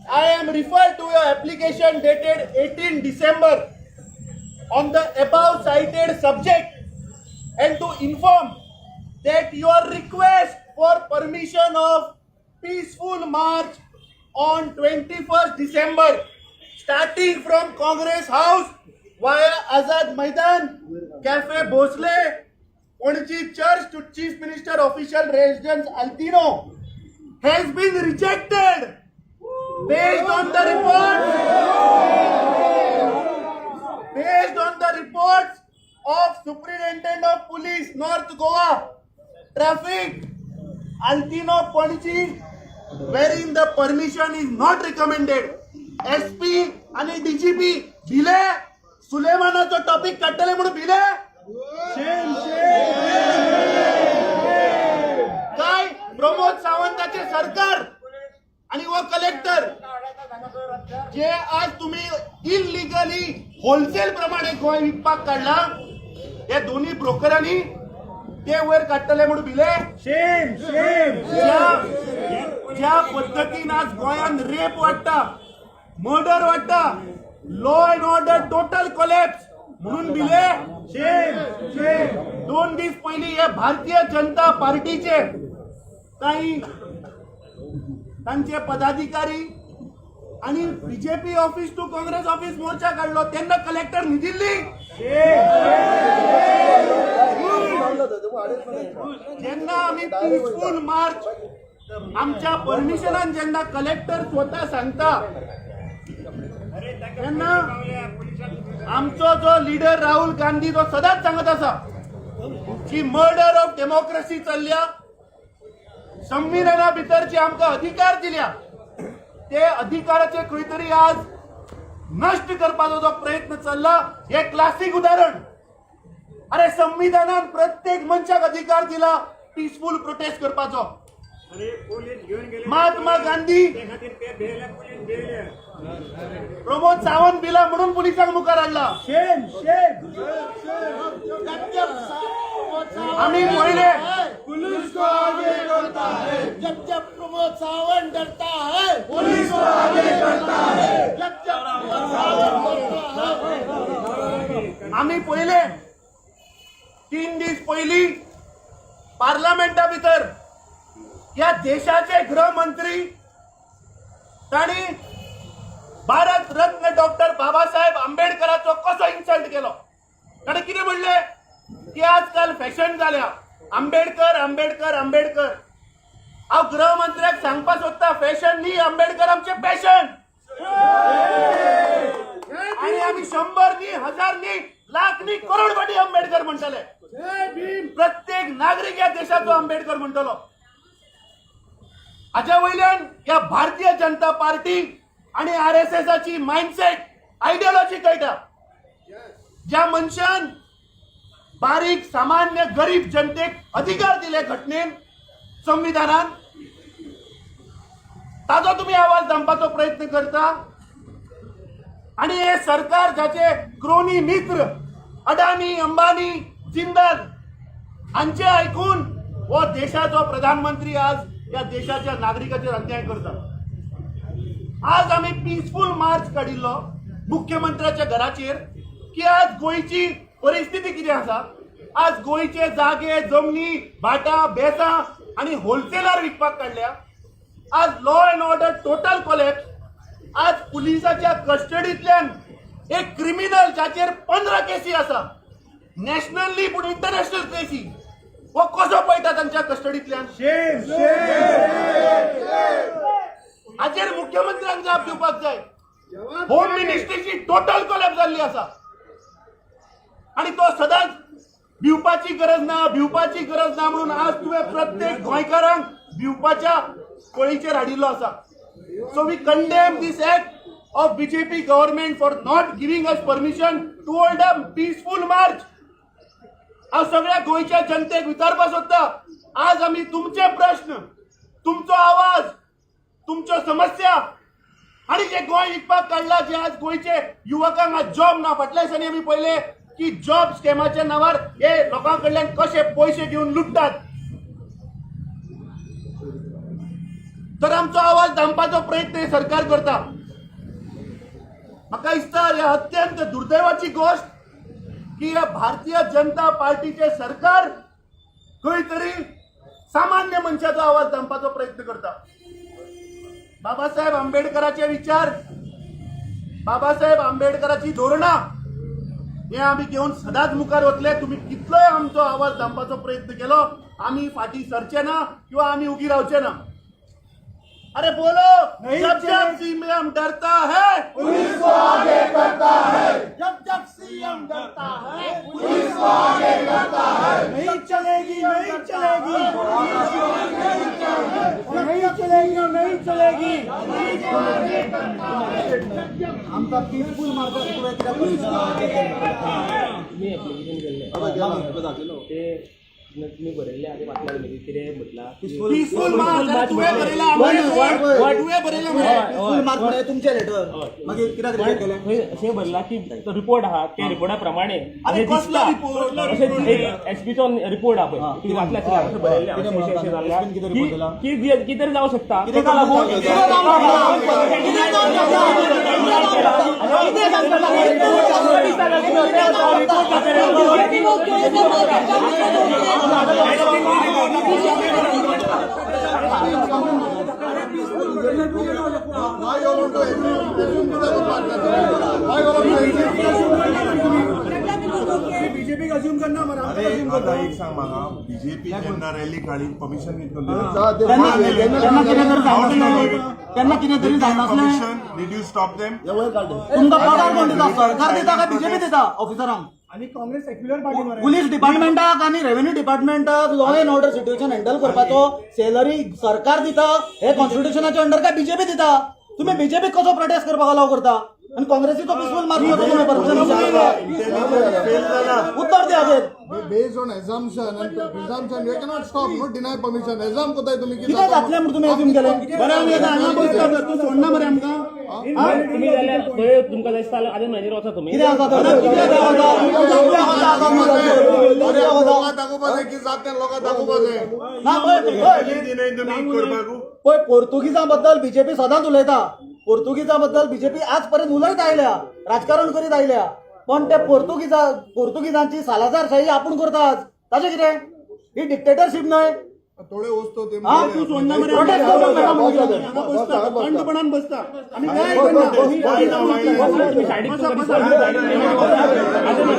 I am referred to your application dated 18 December on the above cited subject and to inform that your request for permission of peaceful march on 21st December starting from Congress House via Azad Maidan, Cafe Bhosle, Panaji Church to Chief Minister Official Residence Altino has been rejected based on the reports of Superintendent of Police North Goa Traffic Altino Panaji, wherein the permission is not recommended. SP आणि DGP भिले सुलेमानाचा topic काढले म्हणून भिले काय प्रमोद सावंताचे सरकार आणि व collector जे आज तुम्ही इलिगली होलसेल प्रमाणे गोय विकपाक काढला या दोन्ही ब्रोकरांनी ते वर काढले म्हणून भिले ज्या पद्धतीन आज गोयान रेप वाटता मर्डर वाटता law and order total collapse म्हणून भिले 2 दिवस पहिली या भारतीय जनता पार्टीचे काही त्यांचे पदाधिकारी आणि BJP office to Congress office मोर्चा काढलो त्यांना कलेक्टर दिल्ली ज्यांना आम्ही पीसफुल मार्च आमच्या परमिशनान ज्यांना कलेक्टर स्वतः सांगता त्यांना आमचो जो लीडर राहुल गांधी तो सदाच सांगत असा की मर्डर ऑफ डेमोक्रेसी चल्ल्या संविधाना भितरचे आमकां अधिकार दिल्या ते अधिकाराचे खंय तरी आज नष्ट करपाचो जो प्रयत्न चल्ला हे क्लासिक उदाहरण अरे संविधानान प्रत्येक मनशाक अधिकार दिला पीसफुल प्रोटेस्ट करपाचो महात्मा गांधी प्रमोद सावंत बिला म्हणून पोलिसांक मुखार हाडला आम्ही पहिले पुलिस को आगे करता है जब प्रमोद सावंत डरता है पुलिस को आगे करता है जब प्रमोद सावंत डरता है आम्ही पहिले 3 दिवस पहिली पार्लमेंटा भितर या देशाचे गृहमंत्री ताणी भारत रत्न डॉक्टर बाबासाहेब आंबेडकरांचो कसो इन्सल्ट केलो ताणे कितें म्हणले की आजकाल फॅशन जाल्या आंबेडकर आंबेडकर आंबेडकर हांव गृहमंत्र्याक सांगपाक सोदता फॅशन न्ही आंबेडकर आमचे पॅशन आणि आम्ही 100 न्ही 1000 न्ही लाख न्ही करोडपती आंबेडकर म्हणटले प्रत्येक नागरिक या देशाचो आंबेडकर म्हणटलो हाच्या वयल्यान या भारतीय जनता पार्टी आणि RSSची माइंडसेट आयडियोलॉजी कळटा ज्या मनशान बारीक सामान्य गरीब जनतेक अधिकार दिले घटनेन संविधानान ताजो तुम्ही आवाज दामपाचो प्रयत्न करता आणि हे सरकार ज्याचे क्रोनी मित्र अडानी अंबानी जिंदाल हांचे ऐकून व देशाचो प्रधानमंत्री आज या देशाच्या नागरिकांचेर अन्याय करता आज आम्ही पीसफुल मार्च काढिल्लो मुख्यमंत्र्याच्या घराचेर की आज गोयची परिस्थिती किती आसा आज गोयचे जागे जमनी भाटा बेसां आणि होलसेलर विकपाक काढल्या आज law and order total collapse आज पुलिसाच्या कस्टडींतल्यान एक क्रिमिनल जाचेर 15 केसी आसा नॅशनली पूण इंटरनॅशनल केसी वो कसो पळटा तांच्या कस्टडींतल्यान हाचेर मुख्यमंत्र्यांक जाप दिवपाक जाय होम मिनिस्ट्रीची टोटल कोलॅप्स जाल्ली आसा आणि तो सदांच भिवपाची गरज ना म्हणून आज तुवें प्रत्येक गोंयकारांक भिवपाच्या कळीचेर हाडिल्लो आसा so we condemn this act of BJP government for not giving us permission to hold a peaceful march. आज सगळ्या गोयच्या जनतेक विचारपाक सोदता आज आम्ही तुमचे प्रश्न तुमचो आवाज तुमच्यो समस्या आणि जे गोय विकपाक काढला जे आज गोयचे युवकांक आज जॉब ना फाटल्या दिसांनी आम्ही पहिले की जॉब स्कॅमाच्या नावार हे लोकांकडल्यान कशे पैसे घेऊन लुटतात तर आमचो आवाज दामपाचो प्रयत्न हे सरकार करता. म्हाका दिसता ही अत्यंत दुर्दैवाची गोष्ट की या भारतीय जनता पार्टीचे सरकार खंय तरी सामान्य मनशाचो आवाज दामपाचो प्रयत्न करता. बाबासाहेब आंबेडकरांचे विचार, बाबासाहेब आंबेडकरांची धोरणां हे आम्ही घेऊन सदांच मुखार वतले. तुम्ही कितलोय आमचो आवाज दामपाचो प्रयत्न केलो, आम्ही फाटी सरचे ना किंवा आम्ही उगी रावचे ना. अरे बोलो, जब जब सीएम डरता है पुलिस को आगे करता है, जब जब सीएम डरता है पुलिस को आगे करता है, नहीं चलेगी, नहीं चलेगी, नहीं चलेगी, नहीं चलेगी. आमचा पीसफुल मार्ग मी ऍप्लिकेशन केलं ते मी बरयले आधी वाचला कितें म्हटला पीसफुल मार्च तुवे बरयला तुवे बरयला पीसफुल मार्ग म्हणजे तुमचे लेटर मागीर कित्याक रिजेक्ट केले अशें बरयला की तो रिपोर्ट आहा त्या रिपोर्टा प्रमाणे अरे कसलो रिपोर्ट? अशें एक एसपीचो रिपोर्ट आहा पळय तुम्ही वाचला अशें बरयल्लें अशें जाल्ल्या की कितें तरी जावं शकता तेका लागून बीजेपी अज्यूम करना मरा आता एक सांग म्हाका बीजेपी जेन्ना रॅली काढी परमिशन त्यांना कितें तरी जाय नासलें. Permission did you stop them तुमकां पगार कोण दिता? सरकार दिता काय बीजेपी दिता ऑफिसरांक? आणि काँग्रेस सेक्युलर पार्टी पुलीस डिपार्टमेंटाक आणि रेव्हेन्यू डिपार्टमेंटाक law and order situation handle करपाचो सॅलरी सरकार दिता. हे कॉन्स्टिट्युशनाच्या अंडर काय बीजेपी दिता? तुम्ही बीजेपी कसो प्रोटेस्ट करपाक अलाव करता आणि काँग्रेसीचो पीसफुल मार्च तुम्ही परमिशन उत्तर द्या. based on assumption and presumption, you cannot stop, not deny permission. Assume कोताय तुम्ही कितें जातलें म्हणून तुम्ही अज्यूम केलें? बरें आमी आतां हांगा बसता तूं सोडना मरे आमकां. तुम्ही जाल्यार थंय तुमकां जाय दिसता आदी म्हाजेर वचा तुमी कितें आसा तर लोकां दाखोवपाचें की जातें लोकां दाखोवपाचें. ना पळय पोर्तुगीजां बद्दल बीजेपी सदांच उलयता. पोर्तुगीजां बद्दल बीजेपी आज पर्यंत उलयत आयल्या, राजकारण करीत आयल्या. पण ते पोर्तुगीजांची सालाजारशाही आपण करतात. ताजें कितें? ही डिक्टेटरशीप न्हय. थोडे वस्तू ते तूं सोडना मरे प्रोटेस्ट हांगा बसता थंडपणान बसता आमी काय करना. तुम्ही सायडीक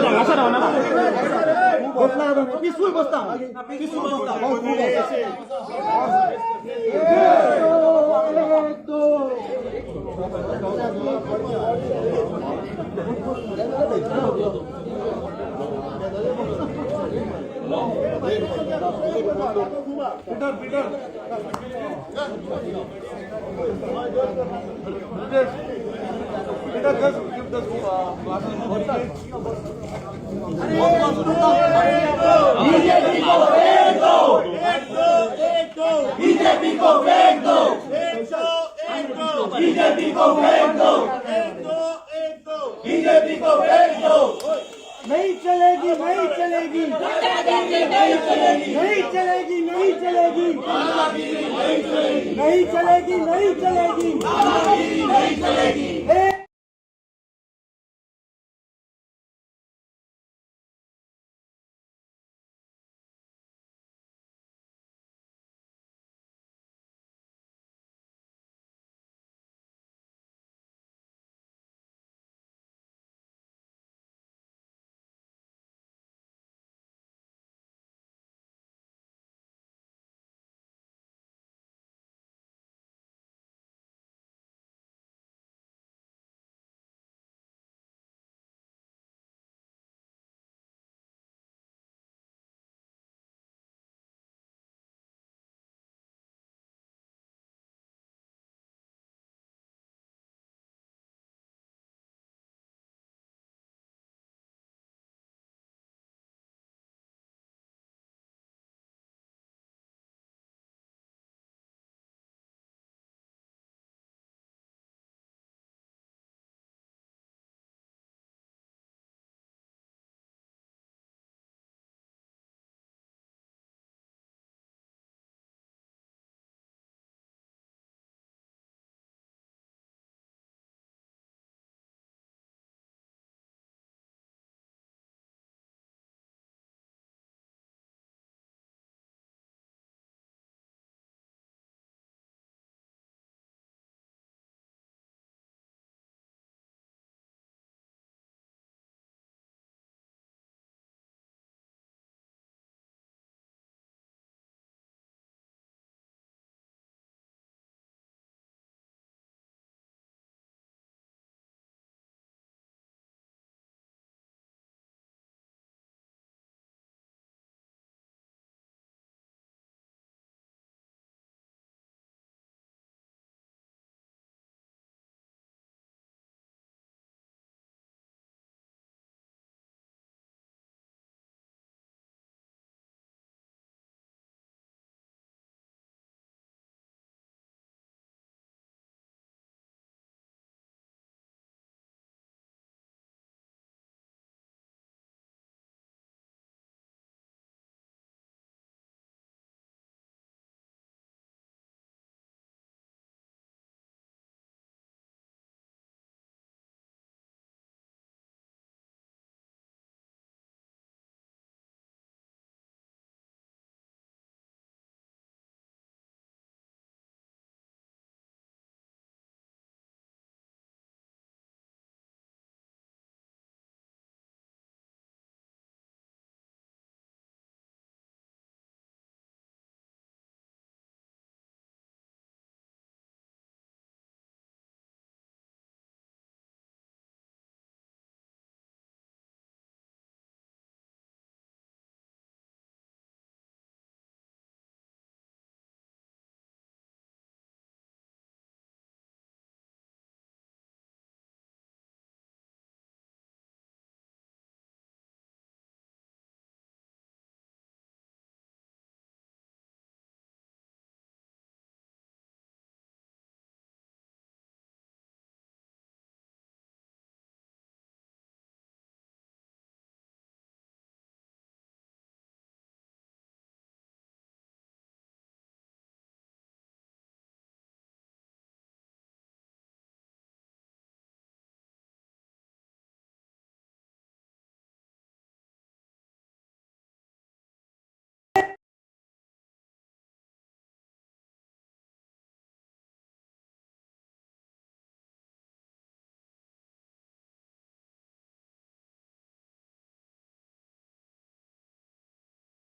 हांगासर रावना पीसफुल बसता पीसफुल बसता. बीजेपी को फेंक दो, बीजेपी को फेंक दो, बीजेपी को फेंक दो. नहीं चलेगी, नहीं चलेगी, नहीं चलेगी, नहीं चलेगी, नहीं चलेगी, नहीं चलेगी, नहीं चलेगी.